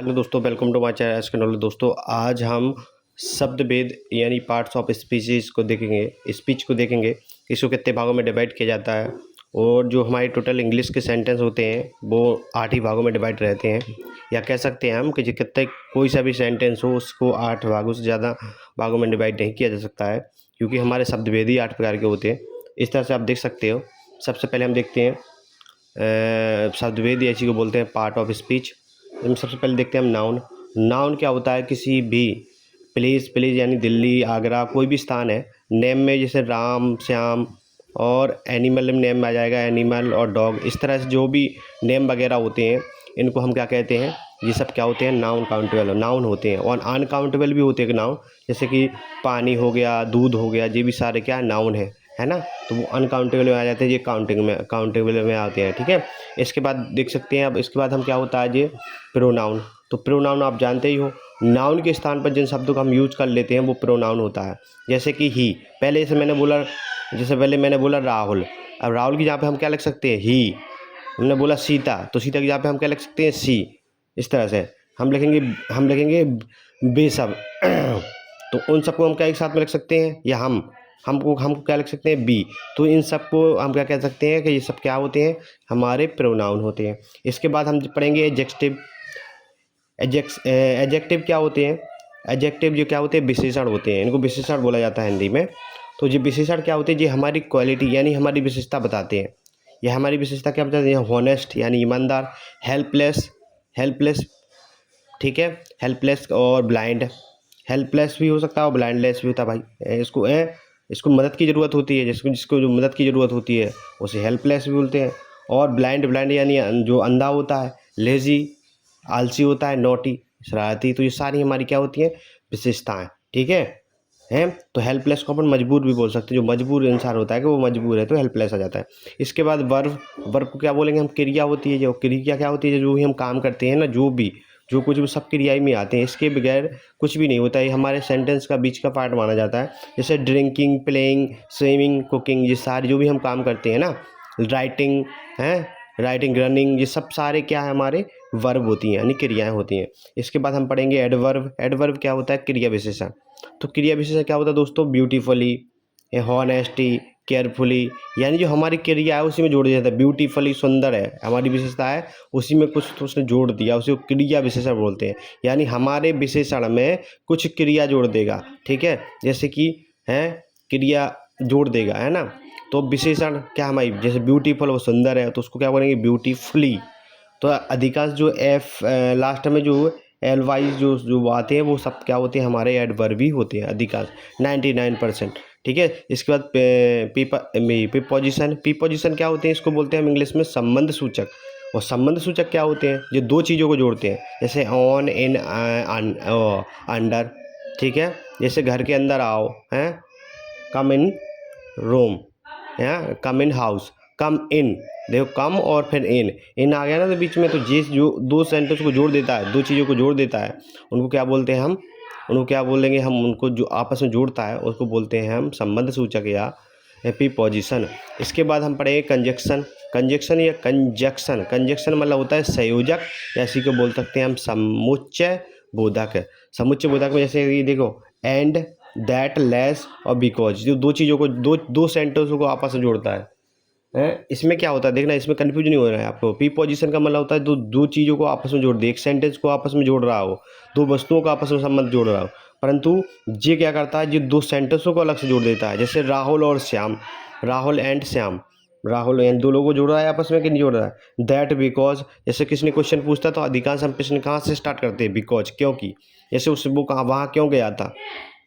Hello दोस्तों, welcome to my channel S K knowledge. दोस्तों, आज हम शब्द भेद यानी पार्ट्स ऑफ स्पीचेस को देखेंगे, स्पीच को देखेंगे, इसको कितने भागों में डिवाइड किया जाता है। और जो हमारे टोटल इंग्लिश के सेंटेंस होते हैं वो 8 ही भागों में डिवाइड रहते हैं, या कह सकते हैं हम कि जो कितने कोई सा भी सेंटेंस हो उसको 8 भागों से ज़्यादा भागों में डिवाइड नहीं किया जा सकता है, क्योंकि हमारे शब्द भेद ही 8 प्रकार के होते हैं। इस तरह से आप देख सकते हो। सबसे पहले हम देखते हैं शब्द भेद, इसी को बोलते हैं पार्ट ऑफ स्पीच। हम सबसे पहले देखते हैं हम नाउन। नाउन क्या होता है? किसी भी प्लेस यानी दिल्ली, आगरा, कोई भी स्थान है। नेम में जैसे राम, श्याम, और एनिमल में नेम आ जाएगा एनिमल और डॉग। इस तरह से जो भी नेम वगैरह होते हैं इनको हम क्या कहते हैं? ये सब क्या होते हैं? नाउन काउंटेबल नाउन होते हैं। और अनकाउंटेबल भी होते हैं नाउन, जैसे कि पानी हो गया, दूध हो गया, ये भी सारे क्या नाउन है ना। तो वो अनकाउंटेबल में आ जाते हैं, ये काउंटेबल में आते हैं। ठीक है। इसके बाद देख सकते हैं, अब इसके बाद हम क्या होता है ये प्रोनाउन। तो प्रोनाउन आप जानते ही हो, नाउन के स्थान पर जिन शब्दों का हम यूज कर लेते हैं वो प्रोनाउन होता है। जैसे कि ही, पहले मैंने बोला राहुल। अब राहुल की जहाँ पे हम क्या लिख सकते हैं? ही। हमने बोला सीता, तो सीता की जहाँ पे हम क्या लिख सकते हैं? सी। इस तरह से हम लिखेंगे बेसब। तो उन सबको हम क्या एक साथ में लिख सकते हैं? या हमको क्या लिख सकते हैं? बी। तो इन सबको हम क्या कह सकते हैं कि ये सब क्या होते हैं? हमारे प्रोनाउन होते हैं। इसके बाद हम पढ़ेंगे एडजेक्टिव। एडजेक्टिव क्या होते हैं? एडजेक्टिव जो क्या होते हैं? विशेषण होते हैं। इनको विशेषण बोला जाता है हिंदी में। तो ये विशेषण क्या होते हैं? ये हमारी क्वालिटी यानी हमारी विशेषता बताते हैं। ये हमारी विशेषता क्या बताते हैं? हॉनेस्ट यानी ईमानदार, हेल्पलेस, ठीक है, हेल्पलेस और ब्लाइंड। हेल्पलेस भी हो सकता है और ब्लाइंडलेस भी होता है भाई। इसको मदद की ज़रूरत होती है, जिसको जो मदद की ज़रूरत होती है उसे हेल्पलेस भी बोलते हैं। और ब्लाइंड यानी जो अंधा होता है। लेजी, आलसी होता है। नोटी, शरारती। तो ये सारी हमारी क्या होती हैं? विशेषताएं। ठीक है। तो हेल्पलेस को अपन मजबूर भी बोल सकते हैं। जो मजबूर इंसान होता है कि वो मजबूर है तो हेल्पलेस आ जाता है। इसके बाद वर्ब को क्या बोलेंगे हम? क्रिया होती है। जो क्रिया क्या होती है? जो भी हम काम करते हैं ना, जो कुछ भी सब क्रिया ही में आते हैं। इसके बगैर कुछ भी नहीं होता है। हमारे सेंटेंस का बीच का पार्ट माना जाता है। जैसे ड्रिंकिंग, प्लेइंग, स्विमिंग, कुकिंग, ये सारे जो भी हम काम करते हैं ना, राइटिंग राइटिंग, रनिंग, ये सब सारे क्या है? हमारे वर्ब होती हैं यानी क्रियाएं होती हैं। इसके बाद हम पढ़ेंगे एडवर्ब। एडवर्ब क्या होता है? क्रिया विशेषण। तो क्रिया विशेषण क्या होता है दोस्तों? ब्यूटीफुली, हॉनेस्टी, केयरफुली, यानी जो हमारी क्रिया है उसी में जोड़ दिया जाता है। ब्यूटीफुली सुंदर है हमारी विशेषता है, उसी में कुछ तो उसने जोड़ दिया, उसे क्रिया विशेषण बोलते हैं। यानी हमारे विशेषण में कुछ क्रिया जोड़ देगा। ठीक है। जैसे कि क्रिया जोड़ देगा, है ना। तो विशेषण क्या हमारी, जैसे ब्यूटीफुल वो सुंदर है तो उसको क्या बोलेंगे? ब्यूटीफुली। तो अधिकांश जो एफ लास्ट में जो एल वाइज जो आते हैं वो सब क्या होते हैं? हमारे एडवर्ब ही होते हैं अधिकांश, 99%। ठीक है। इसके बाद प्रीपोजिशन क्या होते हैं? इसको बोलते हैं हम इंग्लिश में संबंध सूचक। और संबंध सूचक क्या होते हैं? जो दो चीज़ों को जोड़ते हैं, जैसे ऑन, इन, अंडर। ठीक है। जैसे घर के अंदर आओ, कम in room, come in house, कम इन। देखो, कम और फिर इन आ गया ना तो बीच में, तो जिस जो दो सेंटेंस को जोड़ देता है, दो चीज़ों को जोड़ देता है, उनको क्या बोलते हैं हम? उनको क्या बोलेंगे हम? उनको जो आपस में जोड़ता है उसको बोलते हैं हम संबंध सूचक या प्रीपोजिशन। इसके बाद हम पढ़ेंगे कंजक्शन या कंजक्शन मतलब होता है संयोजक, या इसी को बोल सकते हैं हम समुच्चय बोधक। समुच्चय बोधक में जैसे ये देखो, एंड, दैट, लेस और बिकॉज, जो दो चीज़ों को दो सेंटेंसों को आपस में जोड़ता है। इसमें क्या होता है? देखना, इसमें कंफ्यूज नहीं हो रहा है आपको। प्रीपोजिशन का मतलब होता है दो चीज़ों को आपस में जोड़ दे, एक सेंटेंस को आपस में जोड़ रहा हो, दो वस्तुओं का आपस में संबंध जोड़ रहा हो। परंतु ये क्या करता है? ये दो सेंटेंसों को अलग से जोड़ देता है। जैसे राहुल और श्याम, राहुल एंड श्याम, राहुल एंड दो लोगों को जोड़ रहा है आपस में कि नहीं जोड़ रहा है? दैट, बिकॉज, जैसे किसी ने क्वेश्चन पूछता तो अधिकांश हम प्रश्न कहाँ से स्टार्ट करते हैं? बिकॉज, क्योंकि। जैसे वो कहाँ वहाँ क्यों गया था,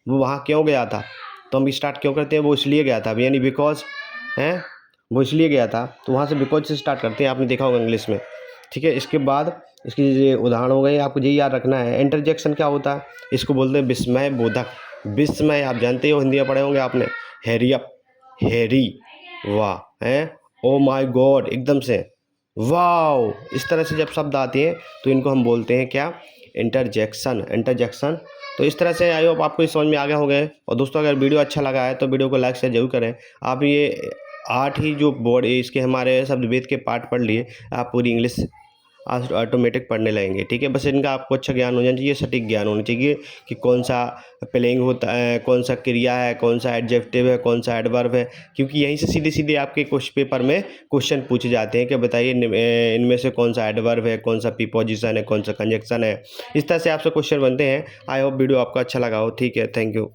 वो वहाँ क्यों गया था, तो हम स्टार्ट क्यों करते हैं? वो इसलिए गया था, यानी बिकॉज, वो इसलिए गया था, तो वहाँ से बिकॉज से स्टार्ट करते हैं। आपने देखा होगा इंग्लिश में। ठीक है। इसके बाद इसकी ये उदाहरण हो गए, आपको यही याद रखना है। इंटरजेक्शन क्या होता है? इसको बोलते हैं विस्मय बोधक। विस्मय आप जानते हो, हिंदी में पढ़े होंगे आपने। हैरी, वाह, ओ माय गॉड, एकदम से वाओ। इस तरह से जब शब्द आते हैं तो इनको हम बोलते हैं क्या? इंटरजेक्शन। तो इस तरह से आई होप आपको इस समझ में आ गया होगा। और दोस्तों, अगर वीडियो अच्छा लगा है तो वीडियो को लाइक शेयर जरूर करें। आप ये 8 ही जो बोर्ड इसके हमारे शब्द भेद के पार्ट पढ़ लिए, आप पूरी इंग्लिश ऑटोमेटिक पढ़ने लगेंगे। ठीक है, बस इनका आपको अच्छा ज्ञान हो जाना चाहिए, सटीक ज्ञान होना चाहिए कि कौन सा प्लेइंग होता है, कौन सा क्रिया है, कौन सा एडजेक्टिव है, कौन सा एडवर्ब है, क्योंकि यहीं से सीधे सीधे आपके क्वेश्चन पेपर में क्वेश्चन पूछे जाते हैं कि बताइए इनमें से कौन सा एडवर्ब है, कौन सा प्रीपोजिशन है, कौन सा कंजक्शन है। इस तरह से आपसे क्वेश्चन बनते हैं। आई होप वीडियो आपको अच्छा लगा हो। ठीक है, थैंक यू।